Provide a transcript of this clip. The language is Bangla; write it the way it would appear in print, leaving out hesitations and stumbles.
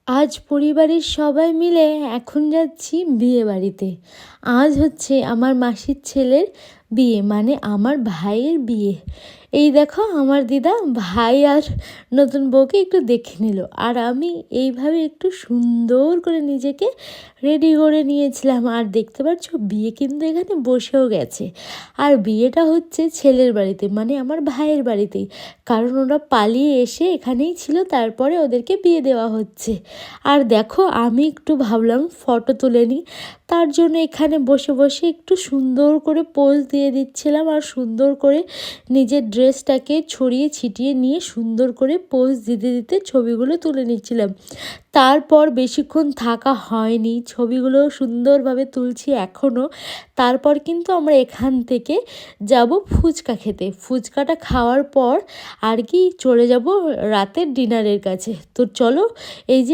আজ পরিবারের সবাই মিলে এখন যাচ্ছি বিয়ে বাড়িতে। আজ হচ্ছে আমার মাসির ছেলের বিয়ে, মানে আমার ভাইয়ের বিয়ে। এই দেখো আমার দিদা ভাই আর নতুন বউকে একটু দেখে নিল, আর আমি এইভাবে একটু সুন্দর করে নিজেকে রেডি করে নিয়েছিলাম। আর দেখতে পাচ্ছ বিয়ে কিন্তু এখানে বসেও গেছে। আর বিয়েটা হচ্ছে ছেলের বাড়িতে, মানে আমার ভাইয়ের বাড়িতেই, কারণ ওরা পালিয়ে এসে এখানেই ছিল, তারপরে ওদেরকে বিয়ে দেওয়া হচ্ছে। আর দেখো আমি একটু ভাবলাম ফটো তুলে নিই, তার জন্য এখানে বসে বসে একটু সুন্দর করে পোজ দিয়ে দিচ্ছিলাম, আর সুন্দর করে নিজের ড্রেসটাকে ছড়িয়ে ছিটিয়ে নিয়ে সুন্দর করে পোজ দিতে দিতে ছবিগুলো তুলে নিচ্ছিলাম। তারপর বেশিক্ষণ থাকা হয়নি, ছবিগুলো সুন্দরভাবে তুলছি এখনও। তারপর কিন্তু আমরা এখান থেকে যাব ফুচকা খেতে। ফুচকাটা খাওয়ার পর আর কি চলে যাব রাতের ডিনারের কাছে। তো চলো, এই যে